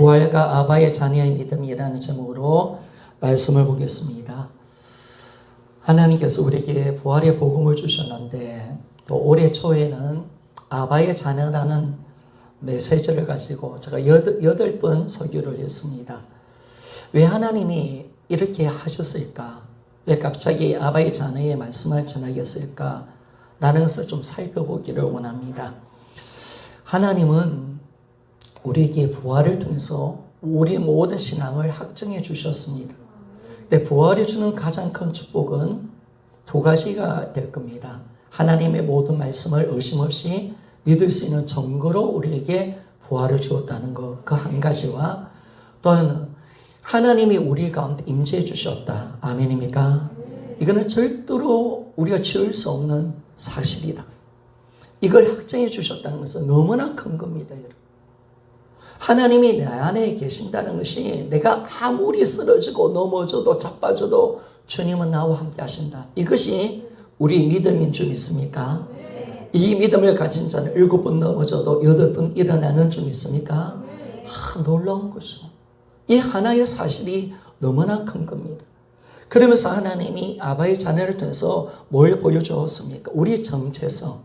부활과 아바의 자녀의 믿음이라는 제목으로 말씀을 보겠습니다. 하나님께서 우리에게 부활의 복음을 주셨는데 또 올해 초에는 아바의 자녀라는 메시지를 가지고 제가 8번 설교를 했습니다. 왜 하나님이 이렇게 하셨을까? 왜 갑자기 아바의 자녀의 말씀을 전하겠을까? 라는 것을 좀 살펴보기를 원합니다. 하나님은 우리에게 부활을 통해서 우리 모든 신앙을 확증해 주셨습니다. 근데 부활이 주는 가장 큰 축복은 두 가지가 될 겁니다. 하나님의 모든 말씀을 의심 없이 믿을 수 있는 증거로 우리에게 부활을 주었다는 것, 그 한 가지와 또는 하나님이 우리 가운데 임재해 주셨다. 아멘입니까? 이거는 절대로 우리가 지울 수 없는 사실이다. 이걸 확증해 주셨다는 것은 너무나 큰 겁니다, 여러분. 하나님이 내 안에 계신다는 것이 내가 아무리 쓰러지고 넘어져도 자빠져도 주님은 나와 함께 하신다. 이것이 우리 믿음인 줄 믿습니까? 이 믿음을 가진 자는 7번 넘어져도 8번 일어나는 줄 믿습니까? 놀라운 거죠. 이 하나의 사실이 너무나 큰 겁니다. 그러면서 하나님이 아바의 자녀를 통해서 뭘 보여주었습니까? 우리의 정체성,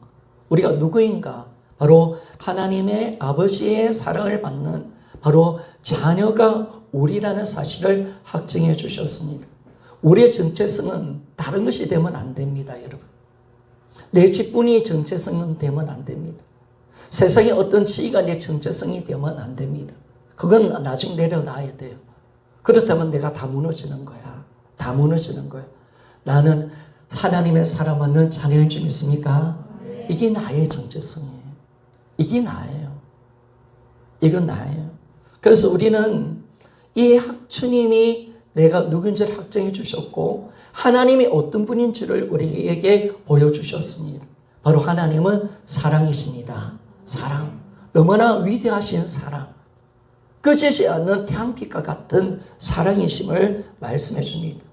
우리가 누구인가? 바로 하나님의 아버지의 사랑을 받는 바로 자녀가 우리라는 사실을 확증해 주셨습니다. 우리의 정체성은 다른 것이 되면 안 됩니다, 여러분. 내 직분이 정체성은 되면 안 됩니다. 세상의 어떤 지위가 내 정체성이 되면 안 됩니다. 그건 나중에 내려놔야 돼요. 그렇다면 내가 다 무너지는 거야. 다 무너지는 거야. 나는 하나님의 사랑받는 자녀인 줄 믿습니까? 이게 나의 정체성이에요. 이게 나예요. 이건 나예요. 그래서 우리는 이 주님이 내가 누군지를 확정해 주셨고 하나님이 어떤 분인 줄을 우리에게 보여주셨습니다. 바로 하나님은 사랑이십니다. 사랑. 너무나 위대하신 사랑. 꺼지지 않는 태양빛과 같은 사랑이심을 말씀해 줍니다.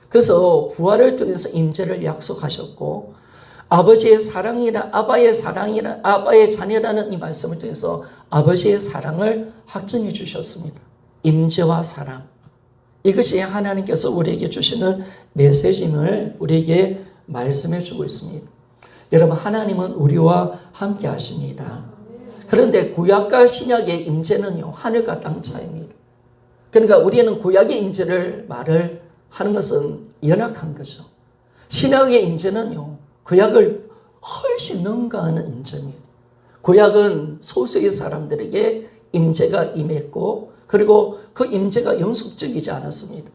그래서 부활을 통해서 임재를 약속하셨고 아버지의 사랑이나 아바의 사랑이나 아바의 자녀라는 이 말씀을 통해서 아버지의 사랑을 확증해 주셨습니다. 임재와 사랑. 이것이 하나님께서 우리에게 주시는 메시지임을 우리에게 말씀해 주고 있습니다. 여러분, 하나님은 우리와 함께 하십니다. 그런데 구약과 신약의 임재는요, 하늘과 땅 차이입니다. 그러니까 우리는 구약의 임재를 말을 하는 것은 연약한 거죠. 신약의 임재는요, 구약을 훨씬 능가하는 임재입니다. 구약은 소수의 사람들에게 임재가 임했고 그리고 그 임재가 영속적이지 않았습니다.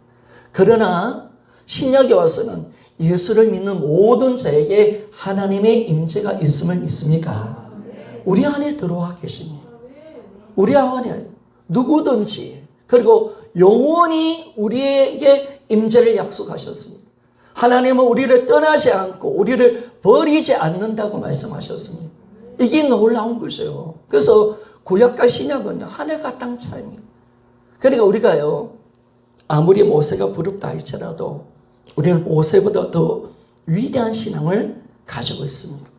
그러나 신약에 와서는 예수를 믿는 모든 자에게 하나님의 임재가 있음을 믿습니까? 우리 안에 들어와 계십니다. 우리 안에 누구든지 그리고 영원히 우리에게 임재를 약속하셨습니다. 하나님은 우리를 떠나지 않고 우리를 버리지 않는다고 말씀하셨습니다. 이게 놀라운 거죠. 그래서 구약과 신약은 하늘과 땅 차이입니다. 그러니까 우리가요, 아무리 모세가 부럽다 할지라도 우리는 모세보다 더 위대한 신앙을 가지고 있습니다.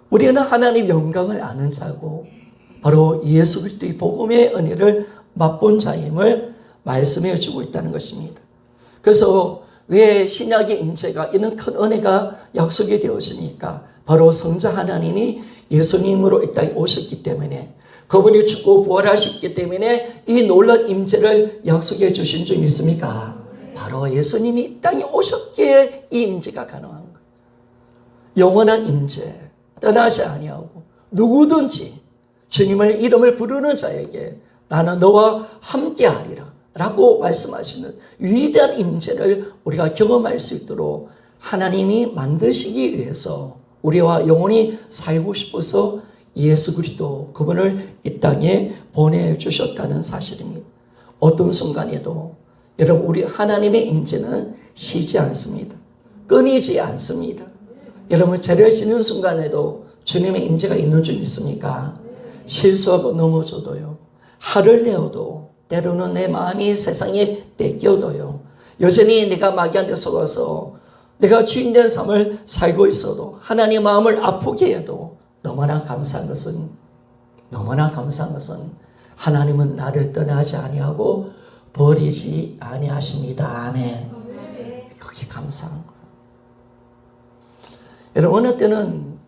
우리는 하나님 영광을 아는 자고 바로 예수 그리스도의 복음의 은혜를 맛본 자임을 말씀해 주고 있다는 것입니다. 그래서 왜 신약의 임재가 이런 큰 은혜가 약속이 되어지니까 바로 성자 하나님이 예수님으로 이 땅에 오셨기 때문에 그분이 죽고 부활하셨기 때문에 이 놀라운 임재를 약속해 주신 줄 믿습니까? 바로 예수님이 이 땅에 오셨기에 이 임재가 가능한 거예요. 영원한 임재, 떠나지 아니하고 누구든지 주님의 이름을 부르는 자에게 나는 너와 함께하리라 라고 말씀하시는 위대한 임재를 우리가 경험할 수 있도록 하나님이 만드시기 위해서 우리와 영원히 살고 싶어서 예수 그리스도 그분을 이 땅에 보내주셨다는 사실입니다. 어떤 순간에도 여러분 우리 하나님의 임재는 쉬지 않습니다. 끊이지 않습니다. 여러분 죄를 짓는 순간에도 주님의 임재가 있는 줄 믿습니까? 실수하고 넘어져도요. 화를 내어도 때로는 내 마음이 세상에 뺏겨도요. 여전히 내가 마귀한테 속아서 내가 주인된 삶을 살고 있어도 하나님의 마음을 아프게 해도 너무나 감사한 것은 하나님은 나를 떠나지 아니하고 버리지 아니하십니다. 아멘. 그게 감사한 거예요. 여러분, 어느 때는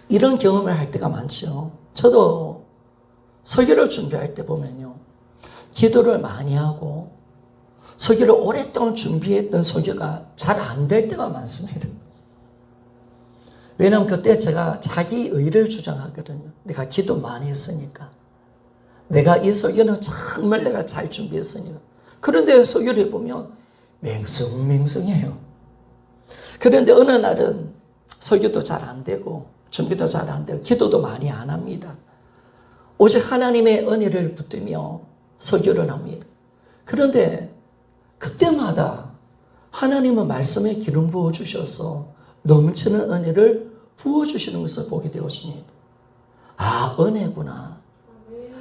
이런 경험을 할 때가 많죠. 저도 설교를 준비할 때 보면요, 기도를 많이 하고 설교를 오랫동안 준비했던 설교가 잘 안 될 때가 많습니다. 왜냐하면 그때 제가 자기 의를 주장하거든요. 내가 기도 많이 했으니까. 내가 이 설교는 정말 내가 잘 준비했으니까. 그런데 설교를 해보면 맹성맹성해요. 그런데 어느 날은 설교도 잘 안 되고 준비도 잘 안 되고 기도도 많이 안 합니다. 오직 하나님의 은혜를 붙들며 설교를 합니다. 그런데 그때마다 하나님은 말씀에 기름 부어주셔서 넘치는 은혜를 부어주시는 것을 보게 되었습니다. 아, 은혜구나.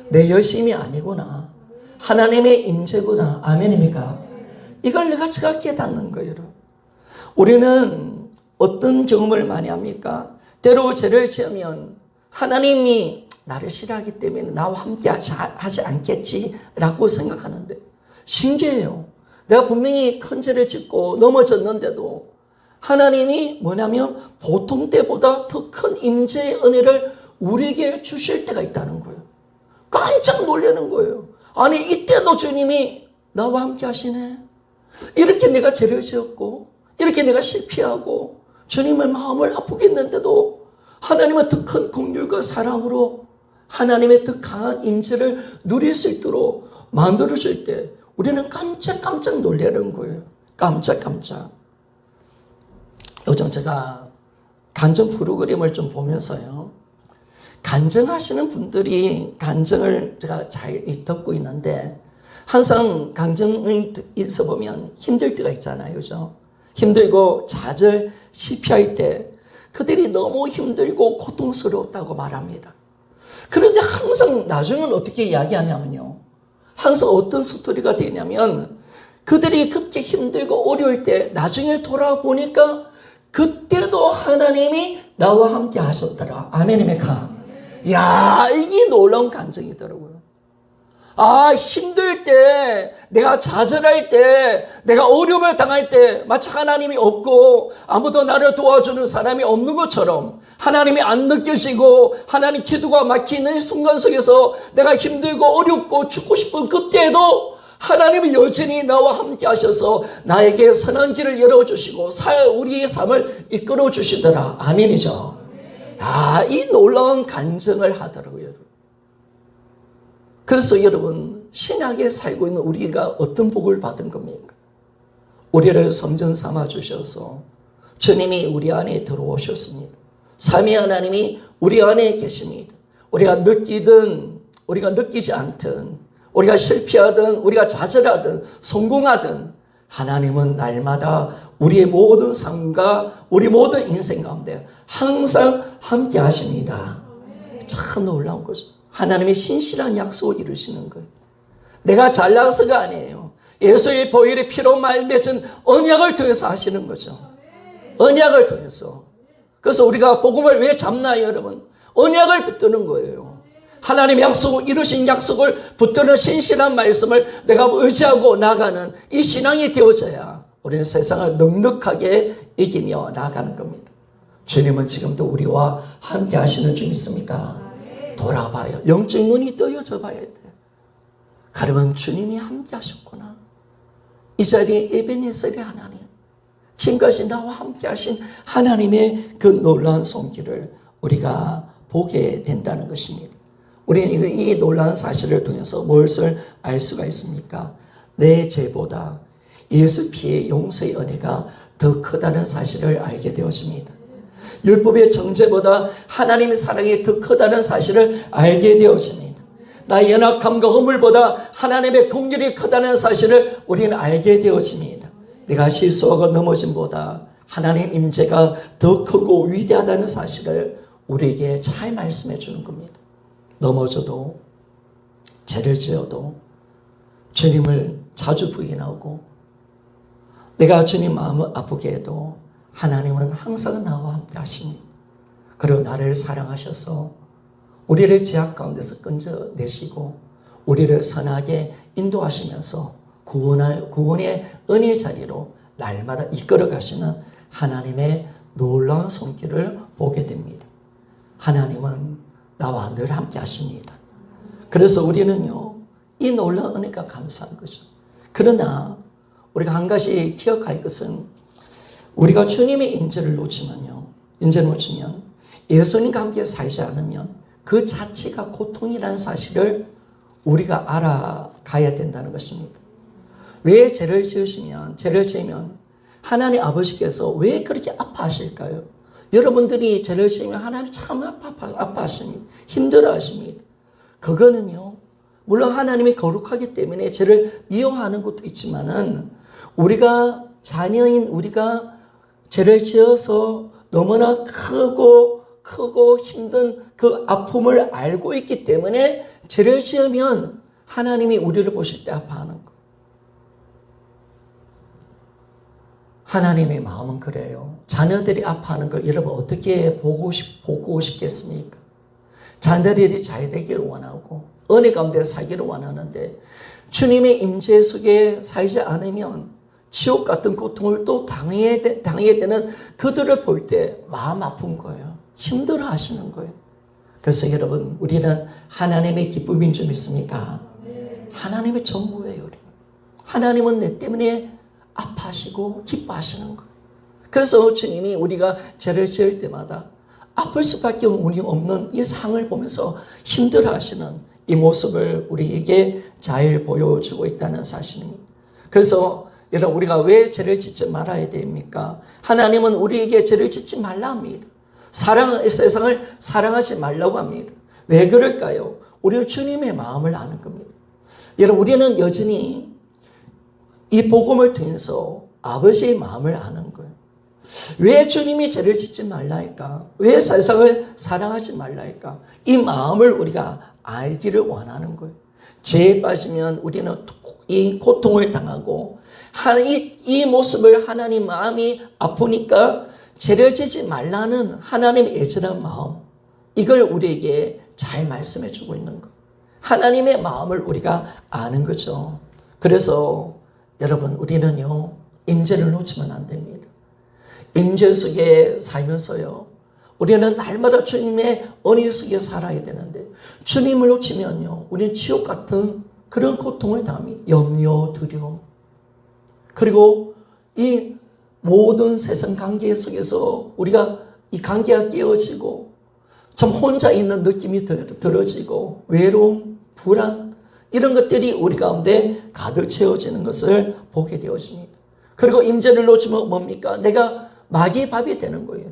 내 열심이 아니구나. 하나님의 임재구나. 아멘입니까? 이걸 제가 깨닫는 거예요. 우리는 어떤 경험을 많이 합니까? 때로 죄를 지으면 하나님이 나를 싫어하기 때문에 나와 함께 하지 않겠지라고 생각하는데 신기해요. 내가 분명히 큰 죄를 짓고 넘어졌는데도 하나님이 뭐냐면 보통 때보다 더 큰 임재의 은혜를 우리에게 주실 때가 있다는 거예요. 깜짝 놀라는 거예요. 아니, 이때도 주님이 나와 함께 하시네. 이렇게 내가 죄를 지었고 이렇게 내가 실패하고 주님의 마음을 아프게 했는데도 하나님은 더 큰 긍휼과 사랑으로 하나님의 더 강한 임재를 누릴 수 있도록 만들어줄 때 우리는 깜짝 놀라는 거예요. 깜짝. 요즘 제가 간증 프로그램을 좀 보면서요, 간증하시는 분들이 간증을 제가 잘 듣고 있는데 항상 간증이 있어 보면 힘들 때가 있잖아요. 그죠? 힘들고 좌절 실패할 때 그들이 너무 힘들고 고통스러웠다고 말합니다. 그런데 항상 나중에는 어떻게 이야기하냐면요, 항상 어떤 스토리가 되냐면 그들이 그렇게 힘들고 어려울 때 나중에 돌아보니까 그때도 하나님이 나와 함께 하셨더라. 아멘입니까? 야, 이게 놀라운 간증이더라고요. 아, 힘들 때, 내가 좌절할 때, 내가 어려움을 당할 때 마치 하나님이 없고 아무도 나를 도와주는 사람이 없는 것처럼 하나님이 안 느껴지고 하나님 기도가 막히는 순간 속에서 내가 힘들고 어렵고 죽고 싶은 그때도 하나님은 여전히 나와 함께 하셔서 나에게 선한 길을 열어주시고 우리의 삶을 이끌어 주시더라. 아멘이죠. 아, 이 놀라운 간증을 하더라고요. 그래서 여러분, 신약에 살고 있는 우리가 어떤 복을 받은 겁니까? 우리를 성전 삼아 주셔서 주님이 우리 안에 들어오셨습니다. 삼위 하나님이 우리 안에 계십니다. 우리가 느끼든 우리가 느끼지 않든 우리가 실패하든 우리가 좌절하든 성공하든 하나님은 날마다 우리의 모든 삶과 우리 모든 인생 가운데 항상 함께 하십니다. 참 놀라운 거죠. 하나님의 신실한 약속을 이루시는 거예요. 내가 잘나서가 아니에요. 예수의 보혈의 피로 맺은 언약을 통해서 하시는 거죠. 언약을 통해서. 그래서 우리가 복음을 왜 잡나요, 여러분? 언약을 붙드는 거예요. 하나님의 약속을 이루신 약속을 붙드는 신실한 말씀을 내가 의지하고 나가는 이 신앙이 되어져야 우리는 세상을 넉넉하게 이기며 나아가는 겁니다. 주님은 지금도 우리와 함께 하시는 줄 믿습니까? 돌아봐요. 영적 눈이 떠여져 봐야 돼요. 그러면 주님이 함께 하셨구나. 이 자리에 에베네셀의 하나님, 지금까지 나와 함께 하신 하나님의 그 놀라운 손길을 우리가 보게 된다는 것입니다. 우리는 이 놀라운 사실을 통해서 무엇을 알 수가 있습니까? 내 죄보다 예수 피의 용서의 은혜가 더 크다는 사실을 알게 되었습니다. 율법의 정죄보다 하나님의 사랑이 더 크다는 사실을 알게 되었습니다. 나의 연약함과 허물보다 하나님의 긍휼이 크다는 사실을 우리는 알게 되었습니다. 내가 실수하고 넘어짐보다 하나님 임재가 더 크고 위대하다는 사실을 우리에게 잘 말씀해 주는 겁니다. 넘어져도 죄를 지어도 주님을 자주 부인하고 내가 주님 마음을 아프게 해도 하나님은 항상 나와 함께 하십니다. 그리고 나를 사랑하셔서 우리를 제약 가운데서 건져내시고 우리를 선하게 인도하시면서 구원의 은혜의 자리로 날마다 이끌어 가시는 하나님의 놀라운 손길을 보게 됩니다. 하나님은 나와 늘 함께 하십니다. 그래서 우리는요, 이 놀라운 은혜가 감사한 거죠. 그러나 우리가 한 가지 기억할 것은 우리가 주님의 임재를 놓치면 예수님과 함께 살지 않으면 그 자체가 고통이라는 사실을 우리가 알아가야 된다는 것입니다. 왜 죄를 지으면 하나님 아버지께서 왜 그렇게 아파하실까요? 여러분들이 죄를 지으면 하나님 참 아파하십니다. 힘들어하십니다. 그거는요, 물론 하나님이 거룩하기 때문에 죄를 미워하는 것도 있지만은 우리가 자녀인 우리가 죄를 지어서 너무나 크고 힘든 그 아픔을 알고 있기 때문에 죄를 지으면 하나님이 우리를 보실 때 아파하는 거. 하나님의 마음은 그래요. 자녀들이 아파하는 걸 여러분 어떻게 보고 싶겠습니까? 자녀들이 잘 되기를 원하고 은혜 가운데 살기를 원하는데 주님의 임재 속에 살지 않으면 지옥 같은 고통을 또 당해야 되는 그들을 볼 때 마음 아픈 거예요. 힘들어 하시는 거예요. 그래서 여러분, 우리는 하나님의 기쁨인 줄 믿습니까? 하나님의 전부예요. 하나님은 내 때문에 아파하시고 기뻐하시는 거예요. 그래서 주님이 우리가 죄를 지을 때마다 아플 수밖에 없는 이 상을 보면서 힘들어 하시는 이 모습을 우리에게 잘 보여주고 있다는 사실입니다. 그래서 여러분, 우리가 왜 죄를 짓지 말아야 됩니까? 하나님은 우리에게 죄를 짓지 말라 합니다. 세상을 사랑하지 말라고 합니다. 왜 그럴까요? 우리는 주님의 마음을 아는 겁니다. 여러분, 우리는 여전히 이 복음을 통해서 아버지의 마음을 아는 거예요. 왜 주님이 죄를 짓지 말라 할까? 왜 세상을 사랑하지 말라 할까? 이 마음을 우리가 알기를 원하는 거예요. 죄에 빠지면 우리는 이 고통을 당하고 이 모습을 하나님 마음이 아프니까 죄를 짓지 말라는 하나님의 애절한 마음, 이걸 우리에게 잘 말씀해 주고 있는 것. 하나님의 마음을 우리가 아는 거죠. 그래서 여러분, 우리는요, 임재를 놓치면 안 됩니다. 임재 속에 살면서요, 우리는 날마다 주님의 은혜 속에 살아야 되는데 주님을 놓치면요, 우리는 지옥 같은 그런 고통을 당합니다. 염려, 두려움. 그리고 이 모든 세상 관계 속에서 우리가 이 관계가 깨어지고 참 혼자 있는 느낌이 들어지고 외로움, 불안, 이런 것들이 우리 가운데 가득 채워지는 것을 보게 되어집니다. 그리고 임재를 놓치면 뭡니까? 내가 마귀의 밥이 되는 거예요.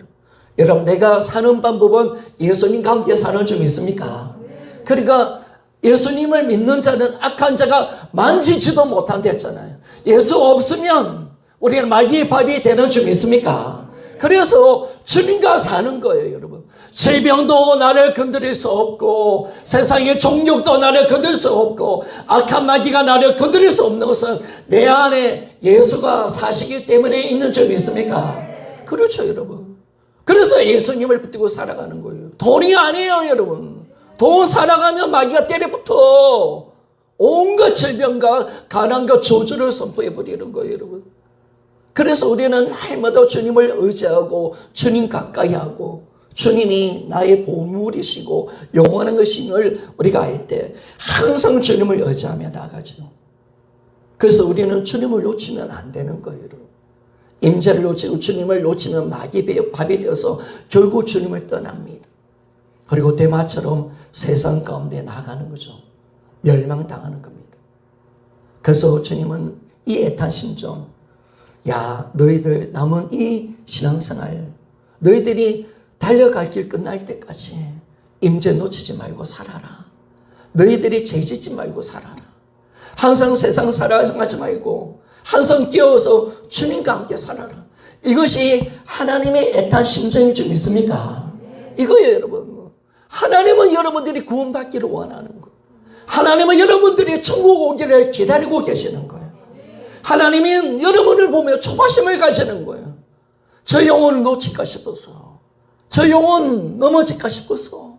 여러분, 내가 사는 방법은 예수님과 함께 사는 줄 믿습니까? 그러니까 예수님을 믿는 자는 악한 자가 만지지도 못한다 했잖아요. 예수 없으면 우리는 마귀의 밥이 되는 줄 믿습니까? 그래서 주님과 사는 거예요, 여러분. 질병도 나를 건드릴 수 없고 세상의 종욕도 나를 건드릴 수 없고 악한 마귀가 나를 건드릴 수 없는 것은 내 안에 예수가 사시기 때문에 있는 줄 믿습니까? 그렇죠, 여러분. 그래서 예수님을 붙들고 살아가는 거예요. 돈이 아니에요, 여러분. 돈 살아가면 마귀가 때려붙어 온갖 질병과 가난과 저주를 선포해버리는 거예요, 여러분. 그래서 우리는 날마다 주님을 의지하고 주님 가까이 하고 주님이 나의 보물이시고 영원한 것임을 우리가 알 때 항상 주님을 의지하며 나가죠. 그래서 우리는 주님을 놓치면 안 되는 거예요, 여러분. 임재를 놓치고 주님을 놓치면 마귀의 밥이 되어서 결국 주님을 떠납니다. 그리고 대마처럼 세상 가운데 나가는 거죠. 멸망당하는 겁니다. 그래서 주님은 이 애탄 심정, 야, 너희들 남은 이 신앙생활, 너희들이 달려갈 길 끝날 때까지 임재 놓치지 말고 살아라. 너희들이 죄 짓지 말고 살아라. 항상 세상 살아가지 말고 항상 깨어서 주님과 함께 살아라. 이것이 하나님의 애탄 심정인 줄 믿습니까? 이거예요, 여러분. 하나님은 여러분들이 구원받기를 원하는 거예요. 하나님은 여러분들이 천국 오기를 기다리고 계시는 거예요. 하나님은 여러분을 보며 초바심을 가시는 거예요. 저 영혼을 놓칠까 싶어서, 저 영혼 넘어질까 싶어서,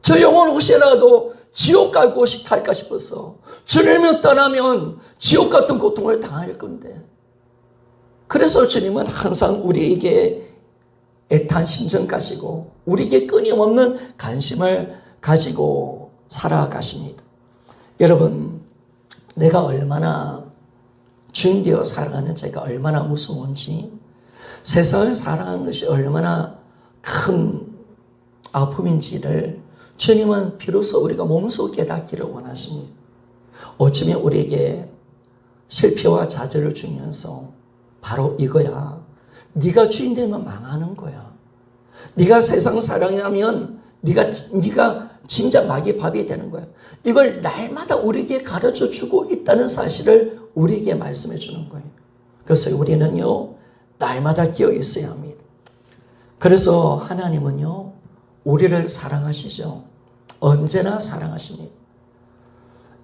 저 영혼 혹시라도 지옥 갈까 싶어서 주님을 떠나면 지옥 같은 고통을 당할 건데, 그래서 주님은 항상 우리에게 애탄 심정 가지고 우리에게 끊임없는 관심을 가지고 살아가십니다. 여러분, 내가 얼마나 주님 되어 살아가는 제가 얼마나 무서운지, 세상을 살아가는 것이 얼마나 큰 아픔인지를 주님은 비로소 우리가 몸소 깨닫기를 원하십니다. 어쩌면 우리에게 실패와 좌절을 주면서 바로 이거야. 네가 주인 되면 망하는 거야. 네가 세상 사랑하면 네가 진짜 마귀의 밥이 되는 거야. 이걸 날마다 우리에게 가르쳐 주고 있다는 사실을 우리에게 말씀해 주는 거예요. 그래서 우리는요, 날마다 깨어 있어야 합니다. 그래서 하나님은요, 우리를 사랑하시죠. 언제나 사랑하십니다.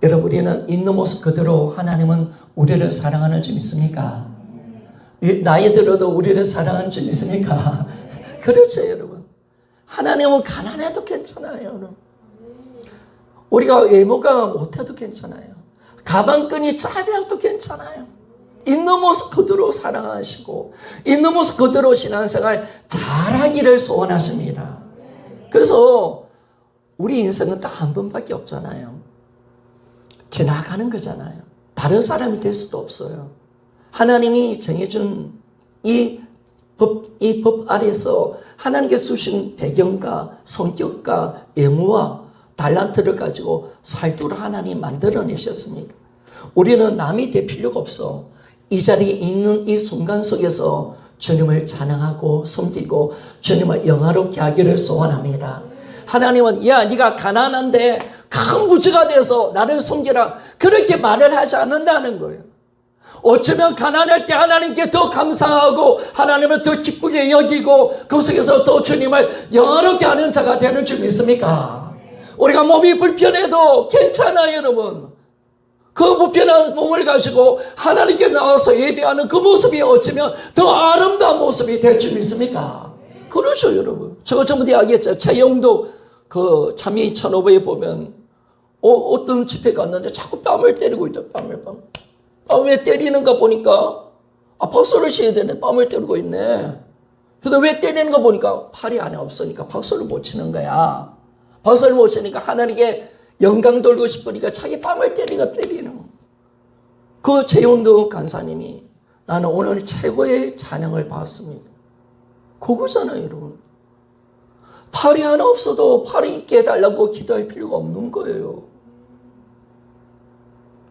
여러분, 우리는 있는 모습 그대로 하나님은 우리를 사랑하는 줄 믿습니까? 나이 들어도 우리를 사랑하는 줄 믿습니까? 그렇죠, 여러분. 하나님은 가난해도 괜찮아요, 여러분. 우리가 외모가 못해도 괜찮아요. 가방끈이 짧아도 괜찮아요. 있는 모습 그대로 사랑하시고 있는 모습 그대로 신앙생활 잘하기를 소원하십니다. 그래서 우리 인생은 딱 한 번밖에 없잖아요. 지나가는 거잖아요. 다른 사람이 될 수도 없어요. 하나님이 정해준 이 법 아래서 하나님께서 주신 배경과 성격과 외모와 달란트를 가지고 살도록 하나님 만들어내셨습니다. 우리는 남이 될 필요가 없어. 이 자리에 있는 이 순간 속에서 주님을 찬양하고 섬기고 주님을 영화롭게 하기를 소원합니다. 하나님은 야, 네가 가난한데 큰 부자가 돼서 나를 섬기라, 그렇게 말을 하지 않는다는 거예요. 어쩌면 가난할 때 하나님께 더 감사하고 하나님을 더 기쁘게 여기고 그 속에서 또 주님을 영화롭게 하는 자가 되는 줄 믿습니까? 우리가 몸이 불편해도 괜찮아요, 여러분. 그 불편한 몸을 가지고 하나님께 나와서 예배하는 그 모습이 어쩌면 더 아름다운 모습이 될 줄 믿습니까? 그렇죠, 여러분. 제가 전부터 이야기했죠. 최영도 그 참이 천오보에 보면 어떤 집회 갔는데 자꾸 뺨을 때리고 있다. 뺨을 때리는가 보니까 박수를 쳐야 되네. 뺨을 때리고 있네. 근데 왜 때리는가 보니까 팔이 안에 없으니까 박수를 못 치는 거야. 박수를 못 치니까 하나님께 영광 돌고 싶으니까 자기 뺨을 때리는 거. 그 최윤도 간사님이 나는 오늘 최고의 찬양을 받았습니다. 그거잖아요, 여러분. 팔이 하나 없어도 팔이 있게 해달라고 기도할 필요가 없는 거예요.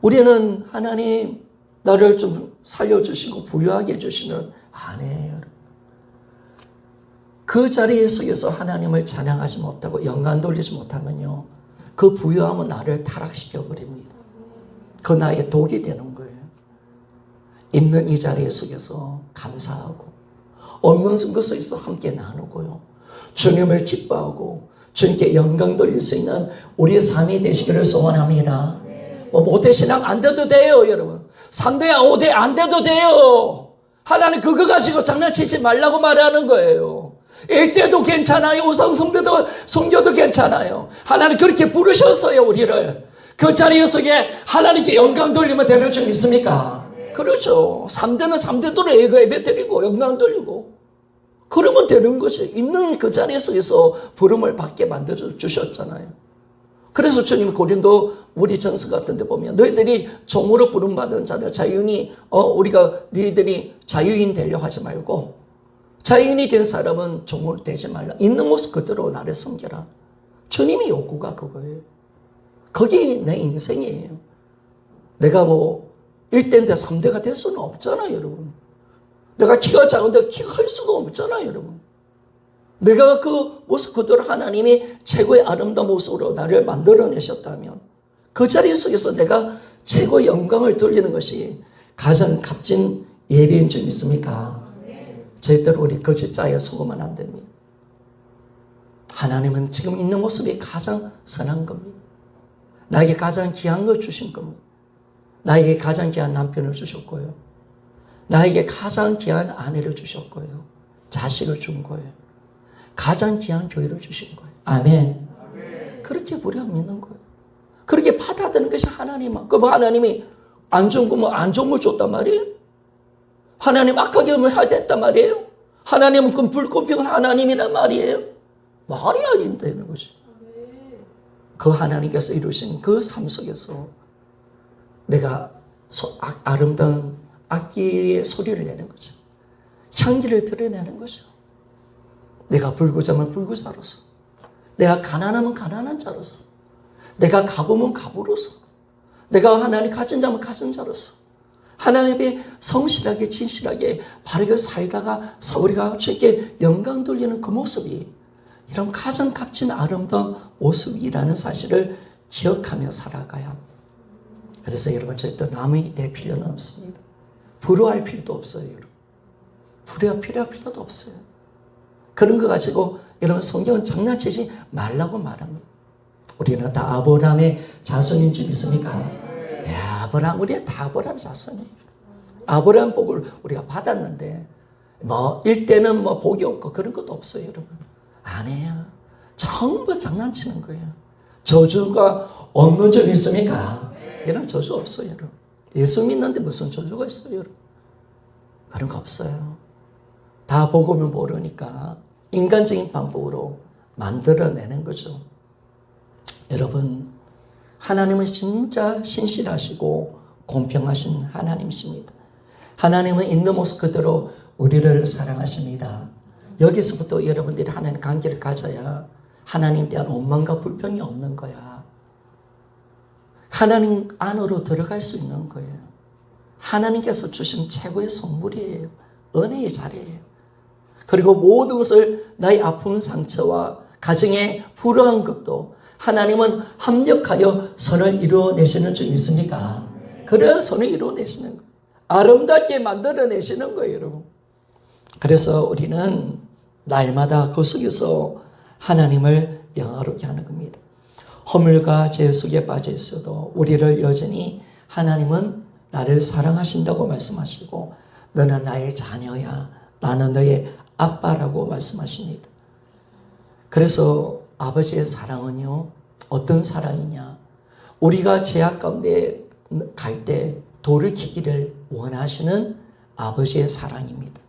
우리는 하나님 나를 좀 살려주시고 부유하게 해주시면 안 해요. 그 자리에 속에서 하나님을 찬양하지 못하고 영광 돌리지 못하면요, 그 부유함은 나를 타락시켜 버립니다. 그 나의 독이 되는 거예요. 있는 이 자리에 속에서 감사하고 없는 것에서 함께 나누고요, 주님을 기뻐하고 주님께 영광 돌릴 수 있는 우리의 삶이 되시기를 소원합니다. 모태신앙 안 돼도 돼요, 여러분. 3대야 5대 안 돼도 돼요. 하나님 그거 가지고 장난치지 말라고 말하는 거예요. 1대도 괜찮아요. 우상 성교도 괜찮아요. 하나님 그렇게 부르셨어요, 우리를. 그 자리에 속에 하나님께 영광 돌리면 되는 줄 믿습니까? 그렇죠. 3대는 3대대로 예배 드리고 영광 돌리고 그러면 되는 거죠. 있는 그 자리에 속에서 부름을 받게 만들어 주셨잖아요. 그래서 주님 고린도 우리 전서 같은 데 보면 너희들이 종으로 부름받은 자들 자유인이 우리가 너희들이 자유인 되려고 하지 말고 자유인이 된 사람은 종으로 되지 말라. 있는 모습 그대로 나를 섬겨라. 주님의 요구가 그거예요. 그게 내 인생이에요. 내가 1대인데 3대가 될 수는 없잖아요, 여러분. 내가 키가 작은데 키가 클 수가 없잖아요, 여러분. 내가 그 모습 그대로 하나님이 최고의 아름다운 모습으로 나를 만들어내셨다면 그 자리 속에서 내가 최고의 영광을 돌리는 것이 가장 값진 예배인 줄 믿습니까? 절대로 우리 거짓자에 속으면 안 됩니다. 하나님은 지금 있는 모습이 가장 선한 겁니다. 나에게 가장 귀한 걸 주신 겁니다. 나에게 가장 귀한 남편을 주셨고요. 나에게 가장 귀한 아내를 주셨고요. 자식을 준 거예요. 가장 귀한 교회를 주신 거예요. 아멘. 그렇게 우리가 믿는 거예요. 그렇게 받아들이는 것이 하나님만. 그럼 하나님이 안 좋은 거, 안 좋은 걸 줬단 말이에요? 하나님 악하게 했단 말이에요? 하나님은 그 불공평한 하나님이란 말이에요? 말이 안 되는 거죠. 그 하나님께서 이루신 그 삶 속에서 내가 아름다운 악기의 소리를 내는 거죠. 향기를 드러내는 거죠. 내가 불구자면 불구자로서, 내가 가난하면 가난한 자로서, 내가 가보면 가부로서, 내가 하나님 가진 자면 가진 자로서, 하나님의 성실하게 진실하게 바르게 살다가 우리가 주께 영광 돌리는 그 모습이 이런 가장 값진 아름다운 모습이라는 사실을 기억하며 살아가야 합니다. 그래서 여러분 절대 남이 될 필요는 없습니다. 부러워할 필요도 없어요. 여러분. 필요할 필요도 없어요. 그런 거 가지고 여러분 성경은 장난치지 말라고 말합니다. 우리는 다 아브라함의 자손인 줄 믿습니까? 우리는 다 아브라함의 자손이에요. 아브라함 복을 우리가 받았는데 일대는 복이 없고 그런 것도 없어요. 여러분. 아니에요. 전부 장난치는 거예요. 저주가 없는 줄 믿습니까? 이런 저주 없어요. 여러분. 예수 믿는데 무슨 저주가 있어요. 여러분. 그런 거 없어요. 다 복음을 모르니까 인간적인 방법으로 만들어내는 거죠. 여러분, 하나님은 진짜 신실하시고 공평하신 하나님이십니다. 하나님은 있는 모습 그대로 우리를 사랑하십니다. 여기서부터 여러분들이 하나님 관계를 가져야 하나님에 대한 원망과 불평이 없는 거야. 하나님 안으로 들어갈 수 있는 거예요. 하나님께서 주신 최고의 선물이에요. 은혜의 자리예요. 그리고 모든 것을 나의 아픈 상처와 가정의 불우한 것도 하나님은 합력하여 선을 이루어내시는 줄 믿습니까? 그래야 선을 이루어내시는 거예요. 아름답게 만들어내시는 거예요, 여러분. 그래서 우리는 날마다 그 속에서 하나님을 영화롭게 하는 겁니다. 허물과 죄 속에 빠져 있어도 우리를 여전히 하나님은 나를 사랑하신다고 말씀하시고 너는 나의 자녀야, 나는 너의 아빠라고 말씀하십니다. 그래서 아버지의 사랑은요, 어떤 사랑이냐? 우리가 죄악 가운데 갈 때 돌이키기를 원하시는 아버지의 사랑입니다.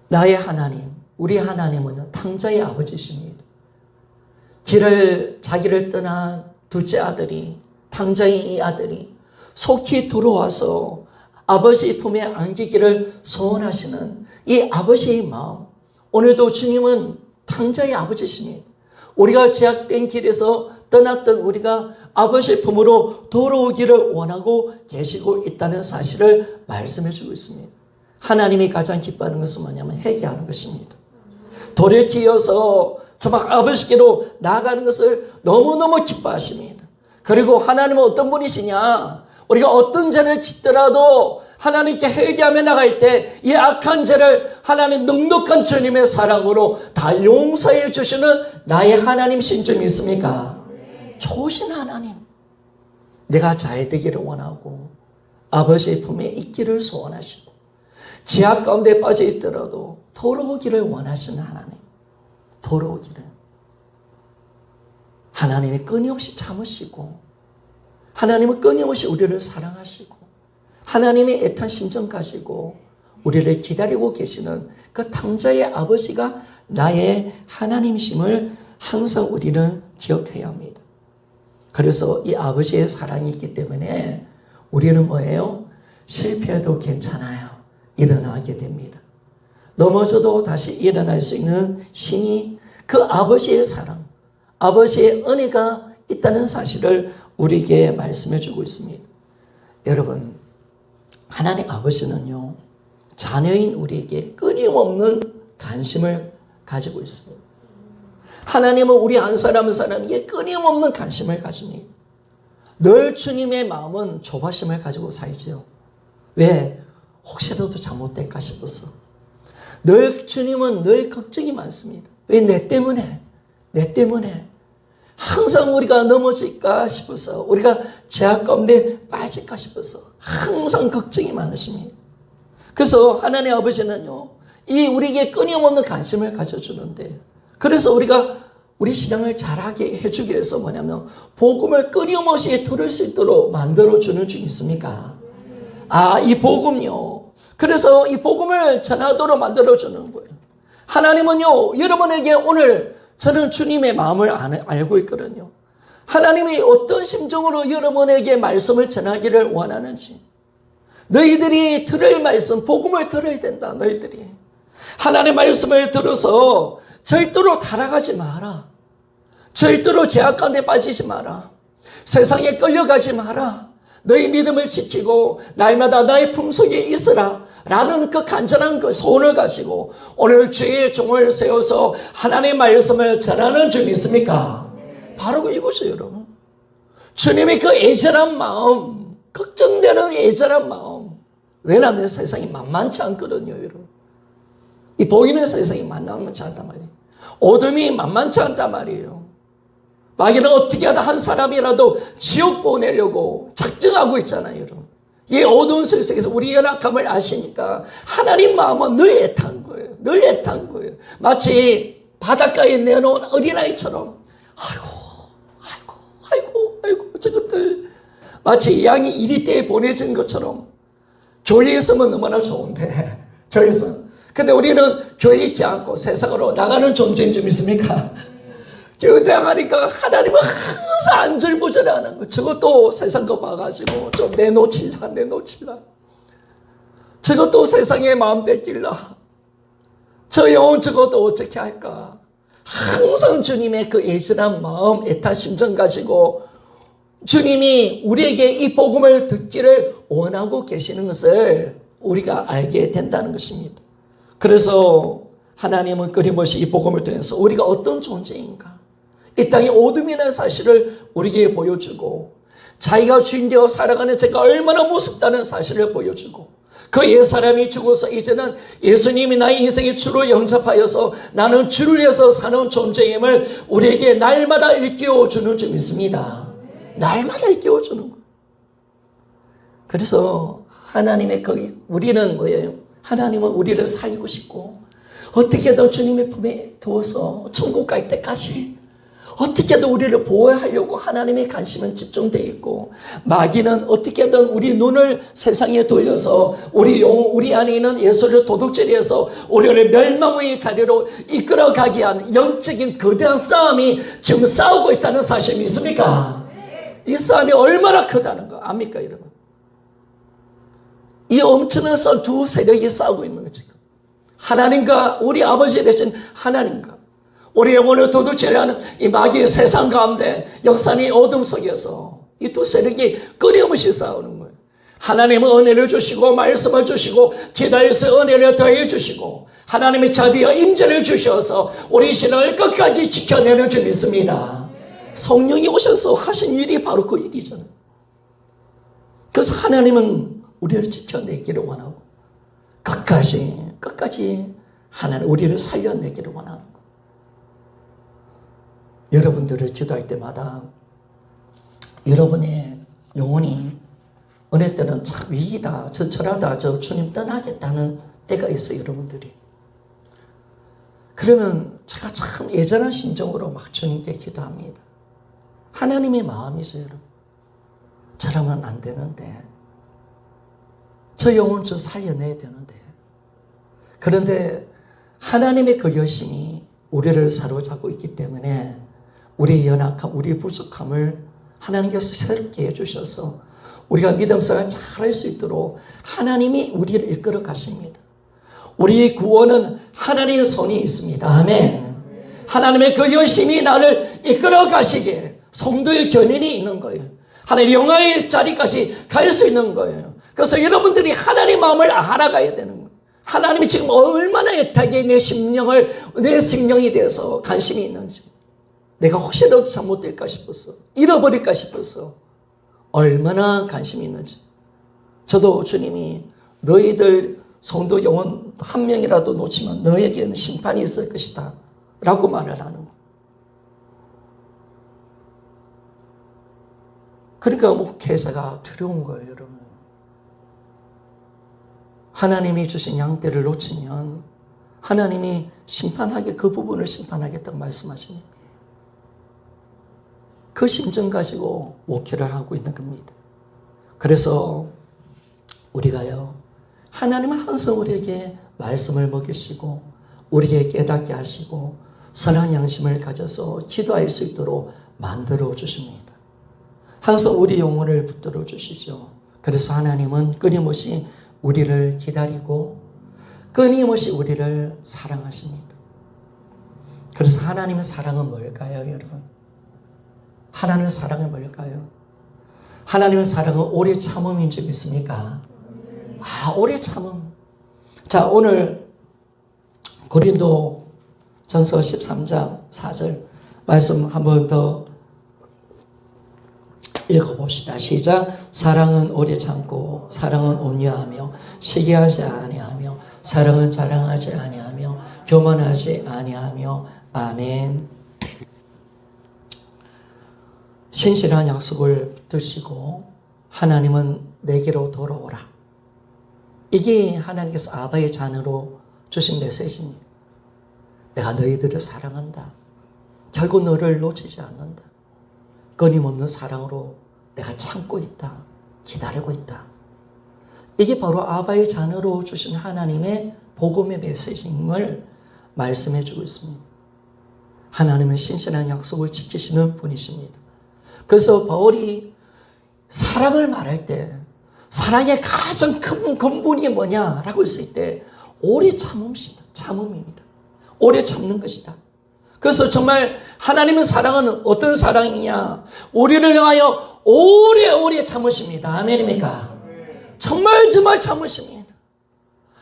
나의 하나님, 우리 하나님은 탕자의 아버지십니다. 자기를 떠난 둘째 아들이, 탕자의 이 아들이 속히 들어와서 아버지의 품에 안기기를 소원하시는 이 아버지의 마음. 오늘도 주님은 탕자의 아버지십니다. 우리가 제약된 길에서 떠났던 우리가 아버지의 품으로 돌아오기를 원하고 계시고 있다는 사실을 말씀해 주고 있습니다. 하나님이 가장 기뻐하는 것은 뭐냐면 회개하는 것입니다. 돌이키어서 정말 아버지께로 나아가는 것을 너무너무 기뻐하십니다. 그리고 하나님은 어떤 분이시냐? 우리가 어떤 죄를 짓더라도 하나님께 회개하며 나갈 때 이 악한 죄를 하나님 넉넉한 주님의 사랑으로 다 용서해 주시는 나의 하나님이신 줄 믿습니까? 좋으신 하나님. 내가 잘 되기를 원하고 아버지의 품에 있기를 소원하시고 지하 가운데 빠져 있더라도 돌아오기를 원하시는 하나님. 돌아오기를. 하나님이 끊임없이 참으시고 하나님은 끊임없이 우리를 사랑하시고 하나님의 애탄 심정 가지고 우리를 기다리고 계시는 그 탕자의 아버지가 나의 하나님이심을 항상 우리는 기억해야 합니다. 그래서 이 아버지의 사랑이 있기 때문에 우리는 뭐예요? 실패해도 괜찮아요. 일어나게 됩니다. 넘어져도 다시 일어날 수 있는 신이 그 아버지의 사랑, 아버지의 은혜가 있다는 사실을 우리에게 말씀해 주고 있습니다. 여러분, 하나님 아버지는요, 자녀인 우리에게 끊임없는 관심을 가지고 있습니다. 하나님은 우리 한 사람 한 사람에게 끊임없는 관심을 가집니다. 늘 주님의 마음은 조바심을 가지고 살지요. 왜? 혹시라도 잘못될까 싶어서. 늘 주님은 늘 걱정이 많습니다. 왜? 내 때문에. 항상 우리가 넘어질까 싶어서, 우리가 죄악 가운데 빠질까 싶어서 항상 걱정이 많으십니다. 그래서 하나님 아버지는요, 이 우리에게 끊임없는 관심을 가져주는데, 그래서 우리가 우리 신앙을 잘하게 해주기 위해서 뭐냐면 복음을 끊임없이 들을 수 있도록 만들어주는 주 있습니까? 이 복음요. 그래서 이 복음을 전하도록 만들어주는 거예요. 하나님은요, 여러분에게 오늘 저는 주님의 마음을 알고 있거든요. 하나님이 어떤 심정으로 여러분에게 말씀을 전하기를 원하는지. 너희들이 들을 말씀, 복음을 들어야 된다, 너희들이. 하나님의 말씀을 들어서 절대로 타락하지 마라. 절대로 제약 가운데 빠지지 마라. 세상에 끌려가지 마라. 너희 믿음을 지키고 날마다 나의 품속에 있으라. 라는 그 간절한 그 소원을 가지고 오늘 주의 종을 세워서 하나님의 말씀을 전하는 주 믿습니까? 바로 이것이에요, 여러분. 주님의 그 애절한 마음, 걱정되는 애절한 마음. 왜냐하면 세상이 만만치 않거든요, 여러분. 이 보이는 세상이 만만치 않단 말이에요. 어둠이 만만치 않단 말이에요. 마귀는 어떻게 하다 한 사람이라도 지옥 보내려고 작정하고 있잖아요, 여러분. 이 어두운 세상에서 우리 연약함을 아시니까 하나님 마음은 늘 애탄 거예요. 늘 애탄 거예요. 마치 바닷가에 내놓은 어린아이처럼 아이고 저것들 마치 양이 이리떼에 보내진 것처럼 교회에 있으면 너무나 좋은데 교회에서 근데 우리는 교회에 있지 않고 세상으로 나가는 존재인 줄 믿습니까? 교회 나가니까 하나님은 항상 안절부절하는 거. 저것도 세상 거 봐가지고 좀 내놓칠라. 저것도 세상의 마음 뺏길라. 저 영혼 저것도 어떻게 할까. 항상 주님의 그 애절한 마음, 애타 심정 가지고 주님이 우리에게 이 복음을 듣기를 원하고 계시는 것을 우리가 알게 된다는 것입니다. 그래서 하나님은 끊임없이 이 복음을 통해서 우리가 어떤 존재인가, 이 땅의 어둠이라는 사실을 우리에게 보여주고 자기가 주인되어 살아가는 제가 얼마나 무섭다는 사실을 보여주고 그 옛사람이 죽어서 이제는 예수님이 나의 인생의 주로 영접하여서 나는 주를 위해서 사는 존재임을 우리에게 날마다 일깨워주는 줄 믿습니다. 날마다 일깨워주는 거예요. 그래서 하나님의 우리는 뭐예요? 하나님은 우리를 살리고 싶고 어떻게든 주님의 품에 두어서 천국 갈 때까지 어떻게든 우리를 보호하려고 하나님의 관심은 집중되어 있고 마귀는 어떻게든 우리 눈을 세상에 돌려서 우리 안에 있는 예수를 도둑질해서 우리를 멸망의 자리로 이끌어가게 하는 영적인 거대한 싸움이 지금 싸우고 있다는 사실 믿습니까? 이 싸움이 얼마나 크다는 거 압니까, 여러분? 이 엄청난 두 세력이 싸우고 있는 거죠. 하나님과 우리 아버지 되신 하나님과 우리 영혼을 도둑질하는 이 마귀의 세상 가운데 역사의 어둠 속에서 이 두 세력이 끊임없이 싸우는 거예요. 하나님은 은혜를 주시고 말씀을 주시고 기도해서 은혜를 더해 주시고 하나님의 자비와 임재를 주셔서 우리 신을 끝까지 지켜내는 줄 믿습니다. 성령이 오셔서 하신 일이 바로 그 일이잖아요. 그래서 하나님은 우리를 지켜내기를 원하고 끝까지 하나님 우리를 살려내기를 원하는 거예요. 여러분들을 기도할 때마다 여러분의 영혼이 어느 때는 참 위기다, 저철하다, 저 주님 떠나겠다는 때가 있어요, 여러분들이. 그러면 제가 참 애절한 심정으로 막 주님께 기도합니다. 하나님의 마음이죠, 여러분. 저라면 안 되는데, 저 영혼 좀 살려내야 되는데. 그런데 하나님의 그 열심이 우리를 사로잡고 있기 때문에 우리의 연약함, 우리의 부족함을 하나님께서 새롭게 해주셔서 우리가 믿음 생활 잘할 수 있도록 하나님이 우리를 이끌어 가십니다. 우리의 구원은 하나님의 손이 있습니다. 아멘. 하나님의 그 열심히 나를 이끌어 가시기에 성도의 견인이 있는 거예요. 하나님의 영화의 자리까지 갈 수 있는 거예요. 그래서 여러분들이 하나님의 마음을 알아가야 되는 거예요. 하나님이 지금 얼마나 애타게 내 생명에 대해서 관심이 있는지, 내가 혹시라도 잘못될까 싶어서, 잃어버릴까 싶어서 얼마나 관심이 있는지. 저도 주님이 너희들 성도 영혼 한 명이라도 놓치면 너에게는 심판이 있을 것이다 라고 말을 하는 거예요. 그러니까 목회자가 두려운 거예요, 여러분. 하나님이 주신 양떼를 놓치면 하나님이 그 부분을 심판하겠다고 말씀하시니까. 그 심정 가지고 목회를 하고 있는 겁니다. 그래서 우리가요, 하나님은 항상 우리에게 말씀을 먹이시고 우리에게 깨닫게 하시고 선한 양심을 가져서 기도할 수 있도록 만들어 주십니다. 항상 우리 영혼을 붙들어 주시죠. 그래서 하나님은 끊임없이 우리를 기다리고 끊임없이 우리를 사랑하십니다. 그래서 하나님의 사랑은 뭘까요, 여러분? 하나님의 사랑은 뭘까요? 하나님의 사랑은 오래 참음인 줄 믿습니까? 오래 참음. 자, 오늘 고린도 전서 13장 4절 말씀 한 번 더 읽어봅시다. 시작. 사랑은 오래 참고 사랑은 온유하며 시기하지 아니하며 사랑은 자랑하지 아니하며 교만하지 아니하며 아멘. 신실한 약속을 드시고 하나님은 내게로 돌아오라. 이게 하나님께서 아바의 자녀로 주신 메시지입니다. 내가 너희들을 사랑한다. 결국 너를 놓치지 않는다. 끊임없는 사랑으로 내가 참고 있다. 기다리고 있다. 이게 바로 아바의 자녀로 주신 하나님의 복음의 메시지임을 말씀해 주고 있습니다. 하나님은 신실한 약속을 지키시는 분이십니다. 그래서 바울이 사랑을 말할 때 사랑의 가장 큰 근본이 뭐냐라고 했을 때 오래 참음입니다. 오래 참는 것이다. 그래서 정말 하나님의 사랑은 어떤 사랑이냐? 우리를 향하여 오래오래 참으십니다. 아멘입니까? 정말 참으십니다.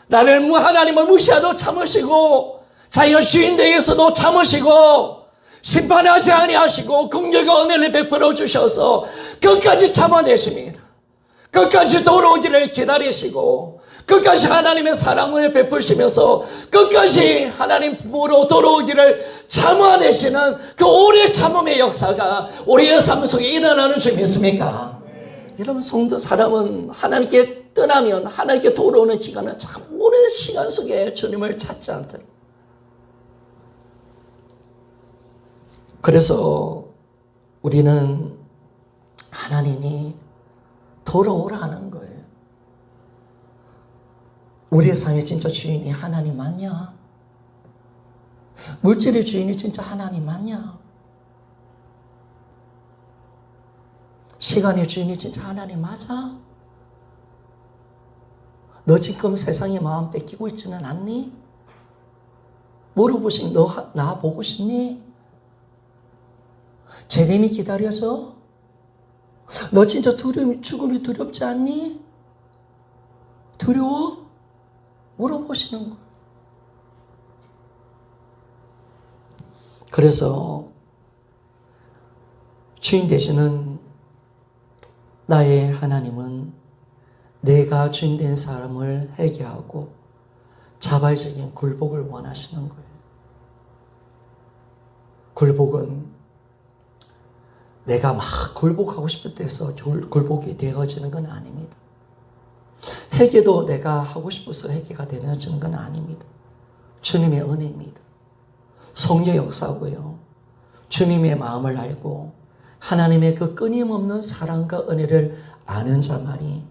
나를 하나님을 무시하도 참으시고 자기가 주인 되어서도 참으시고 심판하지 아니하시고 긍휼과 은혜를 베풀어 주셔서 끝까지 참아내십니다. 끝까지 돌아오기를 기다리시고 끝까지 하나님의 사랑을 베푸시면서 끝까지 하나님 부모로 돌아오기를 참아내시는 그 오래 참음의 역사가 우리의 삶 속에 일어나는 줄 믿습니까? 여러분, 성도 사람은 하나님께 떠나면 하나님께 돌아오는 기간은 참 오랜 시간 속에 주님을 찾지 않더라. 그래서 우리는 하나님이 돌아오라 하는 거예요. 우리의 삶의 진짜 주인이 하나님 맞냐? 물질의 주인이 진짜 하나님 맞냐? 시간의 주인이 진짜 하나님 맞아? 너 지금 세상의 마음 뺏기고 있지는 않니? 물어보신 너 나 보고 싶니? 재림이 기다려져? 너 진짜 죽음이 두렵지 않니? 두려워? 물어보시는 거예요. 그래서 주인 되시는 나의 하나님은 내가 주인 된 사람을 회개하고 자발적인 굴복을 원하시는 거예요. 굴복은 내가 막 굴복하고 싶을 때서 굴복이 되어지는 건 아닙니다. 회개도 내가 하고 싶어서 회개가 되어지는 건 아닙니다. 주님의 은혜입니다. 성령 역사고요. 주님의 마음을 알고 하나님의 그 끊임없는 사랑과 은혜를 아는 자만이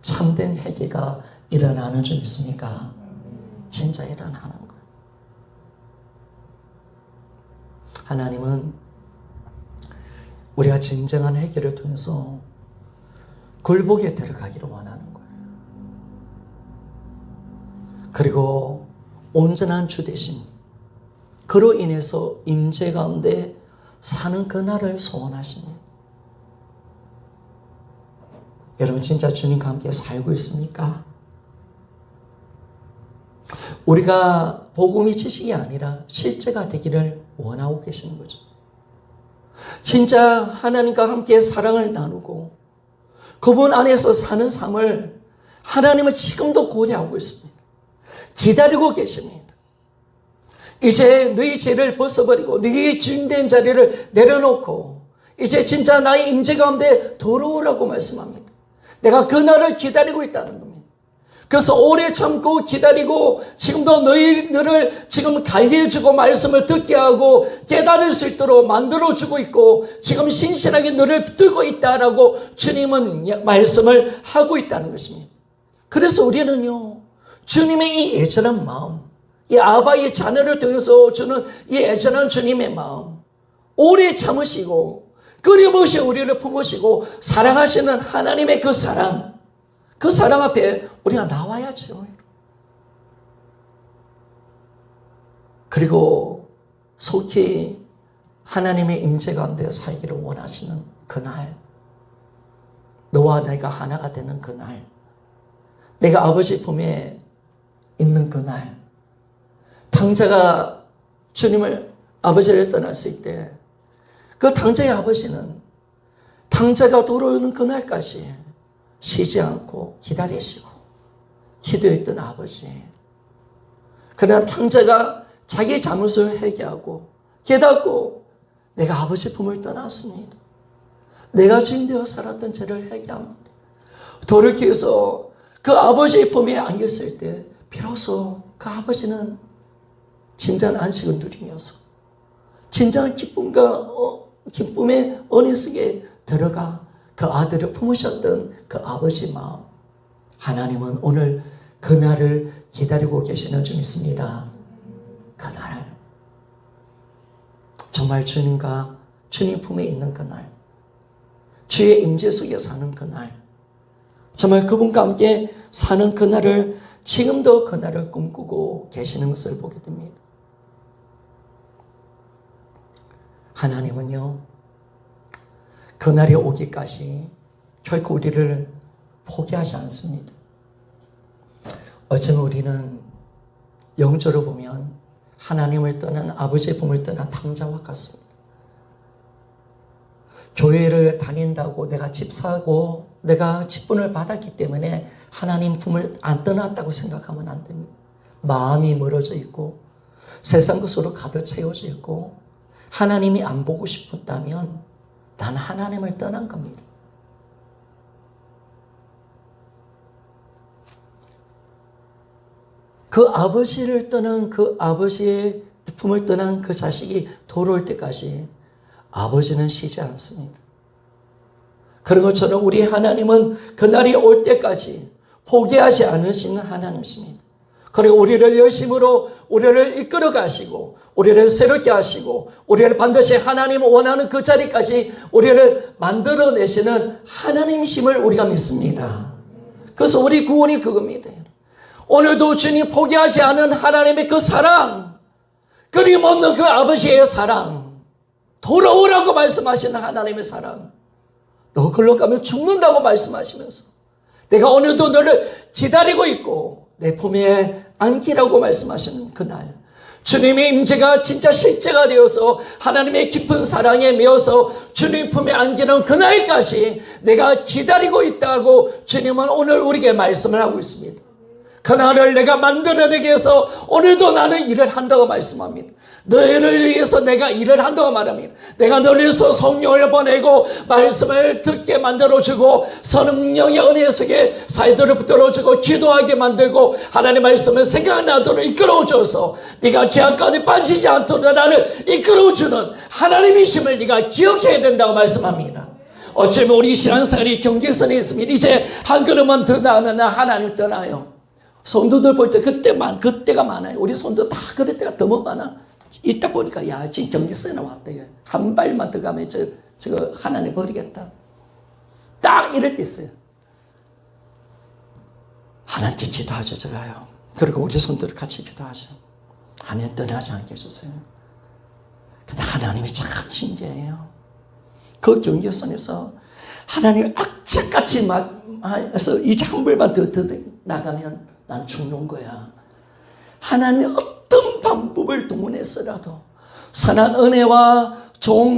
참된 회개가 일어나는 줄 믿습니까? 진짜 일어나는 거예요. 하나님은 우리가 진정한 회개를 통해서 굴복에 들어가기를 원하는 거예요. 그리고 온전한 주 되심, 그로 인해서 임재 가운데 사는 그날을 소원하십니다. 여러분, 진짜 주님과 함께 살고 있습니까? 우리가 복음이 지식이 아니라 실제가 되기를 원하고 계시는 거죠. 진짜 하나님과 함께 사랑을 나누고 그분 안에서 사는 삶을 하나님은 지금도 고려하고 있습니다. 기다리고 계십니다. 이제 너희 죄를 벗어버리고 너희 주인된 자리를 내려놓고 이제 진짜 나의 임재 가운데 들어오라고 말씀합니다. 내가 그날을 기다리고 있다는 겁니다. 그래서 오래 참고 기다리고 지금도 너희들을 지금 갈게 해주고 말씀을 듣게 하고 깨달을 수 있도록 만들어주고 있고 지금 신실하게 너를 붙들고 있다라고 주님은 말씀을 하고 있다는 것입니다. 그래서 우리는요, 주님의 이 애절한 마음, 이 아바의 자녀를 통해서 주는 이 애절한 주님의 마음, 오래 참으시고 끊임없이 우리를 품으시고 사랑하시는 하나님의 그 사랑 앞에 우리가 나와야죠. 그리고 속히 하나님의 임재 가운데 살기를 원하시는 그날, 너와 내가 하나가 되는 그날, 내가 아버지 품에 있는 그날, 당자가 주님을 아버지를 떠났을 때 그 당자의 아버지는 당자가 돌아오는 그날까지 쉬지 않고 기다리시고 기도했던 아버지. 그러나 당자가 자기 잘못을 회개하고 깨닫고 내가 아버지 품을 떠났습니다. 내가 주인되어 살았던 죄를 회개합니다. 돌이켜서 그 아버지의 품에 안겼을 때 비로소 그 아버지는 진정한 안식을 누리면서 진정한 기쁨의 은혜 속에 들어가 그 아들을 품으셨던 그 아버지 마음, 하나님은 오늘 그날을 기다리고 계시는 줄 믿습니다. 그날 정말 주님과 주님 품에 있는 그날, 주의 임재 속에 사는 그날, 정말 그분과 함께 사는 그날을 지금도 그날을 꿈꾸고 계시는 것을 보게 됩니다. 하나님은요, 그날이 오기까지 결코 우리를 포기하지 않습니다. 어쩌면 우리는 영적으로 보면 하나님을 떠난 아버지의 품을 떠난 당자와 같습니다. 교회를 다닌다고 내가 집 사고 내가 직분을 받았기 때문에 하나님 품을 안 떠났다고 생각하면 안 됩니다. 마음이 멀어져 있고 세상 것으로 가득 채워져 있고 하나님이 안 보고 싶었다면 나는 하나님을 떠난 겁니다. 그 아버지를 떠난 그 아버지의 품을 떠난 그 자식이 돌아올 때까지 아버지는 쉬지 않습니다. 그런 것처럼 우리 하나님은 그날이 올 때까지 포기하지 않으시는 하나님이십니다. 그리고 우리를 열심으로 우리를 이끌어 가시고 우리를 새롭게 하시고 우리를 반드시 하나님 원하는 그 자리까지 우리를 만들어내시는 하나님이심을 우리가 믿습니다. 그래서 우리 구원이 그겁니다. 오늘도 주님 포기하지 않은 하나님의 그 사랑, 끊임없는 그 아버지의 사랑, 돌아오라고 말씀하시는 하나님의 사랑, 너 글로 가면 죽는다고 말씀하시면서 내가 오늘도 너를 기다리고 있고 내 품에 안기라고 말씀하시는 그날, 주님의 임재가 진짜 실제가 되어서 하나님의 깊은 사랑에 메어서 주님 품에 안기는 그날까지 내가 기다리고 있다고 주님은 오늘 우리에게 말씀을 하고 있습니다. 그날을 내가 만들어내기 위해서 오늘도 나는 일을 한다고 말씀합니다. 너희를 위해서 내가 일을 한다고 말합니다. 내가 너를 위해서 성령을 보내고 말씀을 듣게 만들어주고 성령의 은혜 속에 사이들을 붙들어주고 기도하게 만들고 하나님의 말씀을 생각나도록 이끌어줘서 네가 죄악 가운데 빠지지 않도록 나를 이끌어주는 하나님이심을 네가 기억해야 된다고 말씀합니다. 어쩌면 우리 신앙생활이 경계선에 있습니다. 이제 한 걸음만 더 나가면 나 하나님 떠나요. 성도들 볼 때 그때가 많아요. 우리 성도 다 그럴 때가 너무 많아. 이따 보니까 야 지금 경계선에 왔다. 한 발만 더 가면 저거 하나님 버리겠다. 딱 이럴 때 있어요. 하나님께 기도하죠. 제가요. 그리고 우리 성도들 같이 기도하죠. 하나님 떠나지 않게 해주세요. 근데 하나님이 참 신기해요. 그 경계선에서 하나님 악착같이 해서 이제 한 발만 더 나가면 난 죽는 거야. 하나님의 어떤 방법을 동원해서라도 선한 은혜와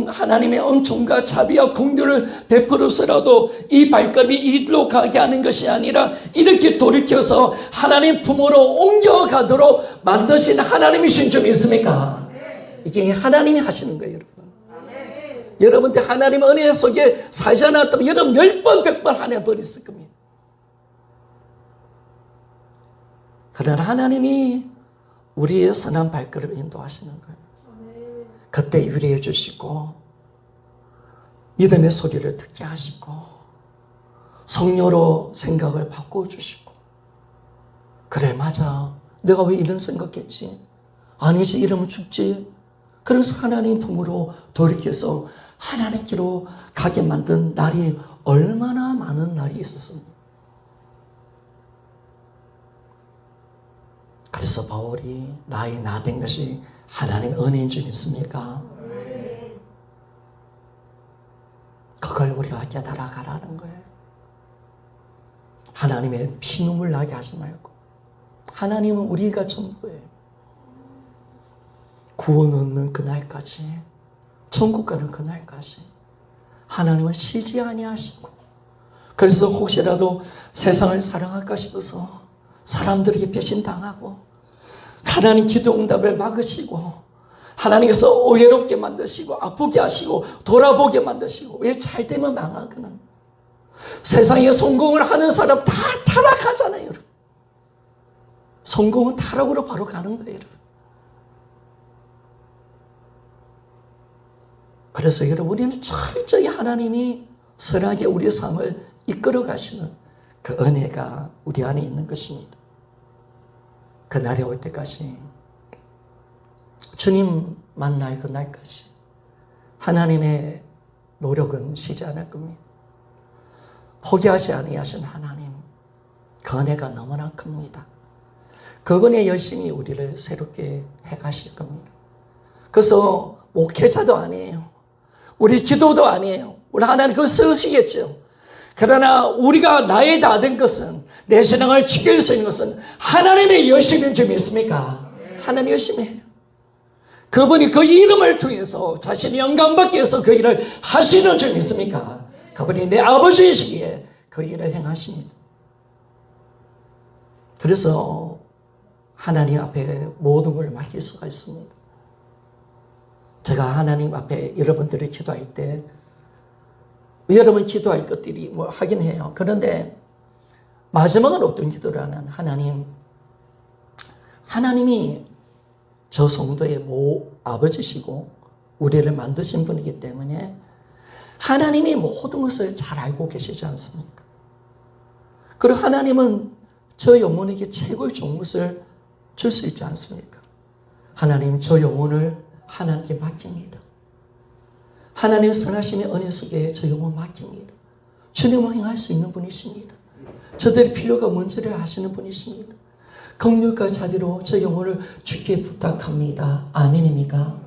하나님의 은총과 자비와 공유를 베풀어서라도 이 발걸음이 이리로 가게 하는 것이 아니라 이렇게 돌이켜서 하나님 품으로 옮겨가도록 만드신 하나님이신 줄 믿습니까? 이게 하나님이 하시는 거예요, 여러분. 여러분들 하나님의 은혜 속에 살지 않았다면 여러분 10번 100번 하나님 버렸을 겁니다. 그러나 하나님이 우리의 선한 발걸음을 인도하시는 거예요. 그때 유리해 주시고 믿음의 소리를 듣게 하시고 성령으로 생각을 바꿔주시고, 그래 맞아, 내가 왜 이런 생각했지? 아니지, 이러면 죽지. 그래서 하나님 품으로 돌이켜서 하나님께로 가게 만든 날이 얼마나 많은 날이 있었습니다. 그래서 바울이 나의 나 된 것이 하나님의 은혜인 줄 믿습니까? 그걸 우리가 깨달아가라는 거예요. 하나님의 피눈물 나게 하지 말고, 하나님은 우리가 전부예요. 구원 얻는 그날까지, 천국 가는 그날까지 하나님은 쉬지 아니하시고, 그래서 혹시라도 세상을 사랑할까 싶어서 사람들에게 배신당하고 하나님 기도 응답을 막으시고 하나님께서 오해롭게 만드시고 아프게 하시고 돌아보게 만드시고, 왜 잘 되면 망하거든. 세상에 성공을 하는 사람 다 타락하잖아요, 여러분. 성공은 타락으로 바로 가는 거예요, 여러분. 그래서 여러분, 우리는 철저히 하나님이 선하게 우리의 삶을 이끌어 가시는 그 은혜가 우리 안에 있는 것입니다. 그 날이 올 때까지, 주님 만날 그 날까지 하나님의 노력은 쉬지 않을 겁니다. 포기하지 아니하신 하나님, 그 은혜가 너무나 큽니다. 그분의 열심히 우리를 새롭게 해가실 겁니다. 그래서 목회자도 아니에요, 우리 기도도 아니에요, 우리 하나님 그거 쓰시겠죠. 그러나 우리가 나의 다 된 것은, 내 신앙을 지킬 수 있는 것은 하나님의 열심인 줄 믿습니까? 하나님 열심히 해요. 그분이 그 이름을 통해서 자신이 영광받기 위해서 그 일을 하시는 줄 믿습니까? 그분이 내 아버지이시기에 그 일을 행하십니다. 그래서 하나님 앞에 모든 걸 맡길 수가 있습니다. 제가 하나님 앞에 여러분들이 기도할 때, 여러분 기도할 것들이 뭐 하긴 해요. 그런데 마지막은 어떤 기도를 하는, 하나님이 저 성도의 아버지시고 우리를 만드신 분이기 때문에 하나님이 모든 것을 잘 알고 계시지 않습니까? 그리고 하나님은 저 영혼에게 최고의 좋은 것을 줄 수 있지 않습니까? 하나님 저 영혼을 하나님께 맡깁니다. 하나님의 선하심의 은혜 속에 저 영혼 맡깁니다. 주님을 행할 수 있는 분이십니다. 저들의 필요가 뭔지를 아시는 분이십니다. 긍휼과 자비로 저 영혼을 주께 부탁합니다. 아멘입니까?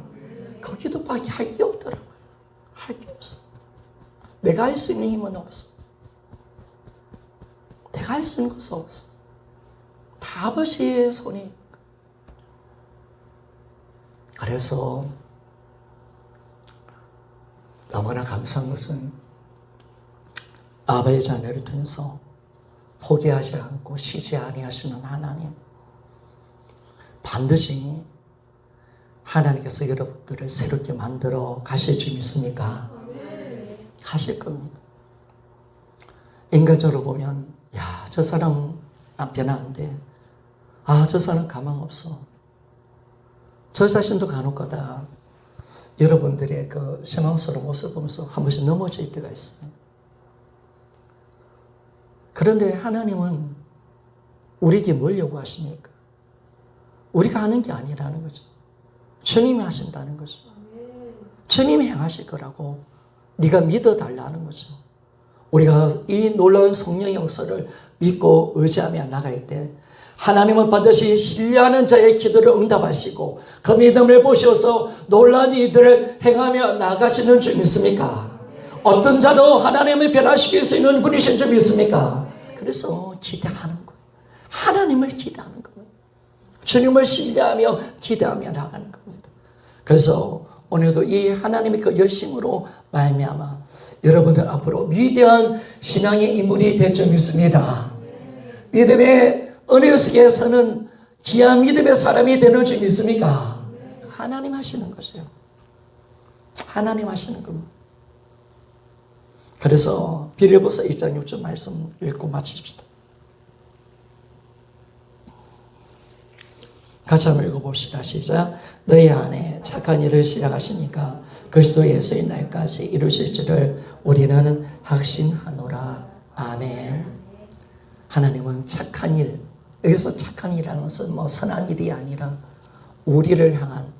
거기도밖에 할 게 없더라고요. 할 게 없어. 내가 할 수 있는 힘은 없어. 내가 할 수 있는 것은 없어. 다 아버지의 손에 있는 거야. 그래서 너무나 감사한 것은 아버지의 자녀를 통해서 포기하지 않고 쉬지 아니하시는 하나님, 반드시 하나님께서 여러분들을 새롭게 만들어 가실 줄 믿습니까? 하실 겁니다. 인간적으로 보면, 야, 저 사람 변화 안 돼. 아, 저 사람 가망 없어. 저 자신도 간혹 가다 여러분들의 그 실망스러운 모습을 보면서 한 번씩 넘어질 때가 있습니다. 그런데 하나님은 우리에게 뭘 요구하십니까? 우리가 하는 게 아니라는 거죠. 주님이 하신다는 거죠. 주님이 행하실 거라고 네가 믿어달라는 거죠. 우리가 이 놀라운 성령의 역사를 믿고 의지하며 나갈 때 하나님은 반드시 신뢰하는 자의 기도를 응답하시고 그 믿음을 보셔서 놀라운 일들을 행하며 나가시는 줄 믿습니까? 어떤 자도 하나님을 변화시킬 수 있는 분이신 줄 믿습니까? 그래서 기대하는 거예요. 하나님을 기대하는 거예요. 주님을 신뢰하며 기대하며 나가는 겁니다. 그래서 오늘도 이 하나님의 그 열심으로 말미암아 여러분들 앞으로 위대한 신앙의 인물이 될 줄 믿습니다. 믿음의 은혜 속에서는 귀한 믿음의 사람이 되는 줄 믿습니까? 하나님 하시는 거죠. 하나님 하시는 겁니다. 그래서 빌립보서 1장 6절 말씀 읽고 마칩시다. 같이 한번 읽어봅시다. 시작. 너희 안에 착한 일을 시작하시니까 그리스도 예수의 날까지 이루실 줄을 우리는 확신하노라. 아멘. 하나님은 착한 일, 여기서 착한 일이라는 것은 뭐 선한 일이 아니라 우리를 향한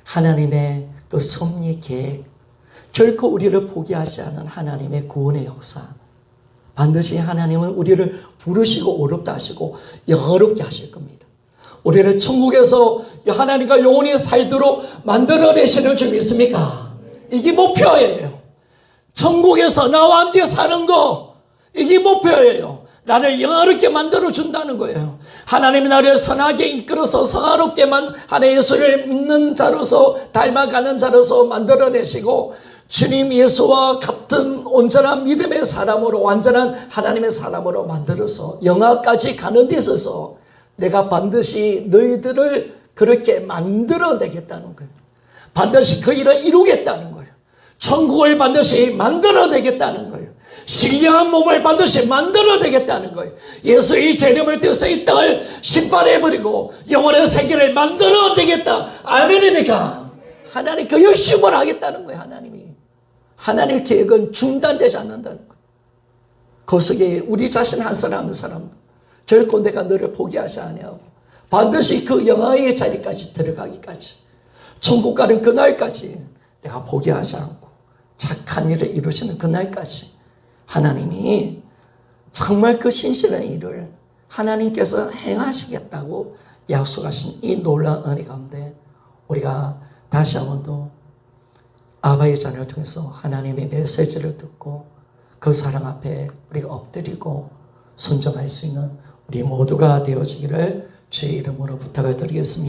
하나님의 그 섭리 계획, 결코 우리를 포기하지 않은 하나님의 구원의 역사, 반드시 하나님은 우리를 부르시고 어렵다 하시고 영어롭게 하실 겁니다. 우리를 천국에서 하나님과 영원히 살도록 만들어내시는 줄 믿습니까? 이게 목표예요. 천국에서 나와 함께 사는 거, 이게 목표예요. 나를 영화롭게 만들어준다는 거예요. 하나님이 나를 선하게 이끌어서 성화롭게만 하나님 예수를 믿는 자로서 닮아가는 자로서 만들어내시고 주님 예수와 같은 온전한 믿음의 사람으로 완전한 하나님의 사람으로 만들어서 영화까지 가는 데 있어서 내가 반드시 너희들을 그렇게 만들어내겠다는 거예요. 반드시 그 일을 이루겠다는 거예요. 천국을 반드시 만들어내겠다는 거예요. 신령한 몸을 반드시 만들어내겠다는 거예요. 예수의 재림을 띄워서 이 땅을 심판해버리고 영원한 세계를 만들어내겠다. 아멘입니까? 하나님 그 열심을 하겠다는 거예요. 하나님의 계획은 중단되지 않는다는 거예요. 그 속에 우리 자신 한 사람 한 사람 결코 내가 너를 포기하지 아니하고 반드시 그 영화의 자리까지 들어가기까지 천국 가는 그날까지 내가 포기하지 않고 착한 일을 이루시는 그날까지 하나님이 정말 그 신실한 일을 하나님께서 행하시겠다고 약속하신 이 놀라운 은혜 가운데 우리가 다시 한 번 더 아바의 자녀를 통해서 하나님의 메시지를 듣고 그 사랑 앞에 우리가 엎드리고 순종할 수 있는 우리 모두가 되어지기를 주의 이름으로 부탁을 드리겠습니다.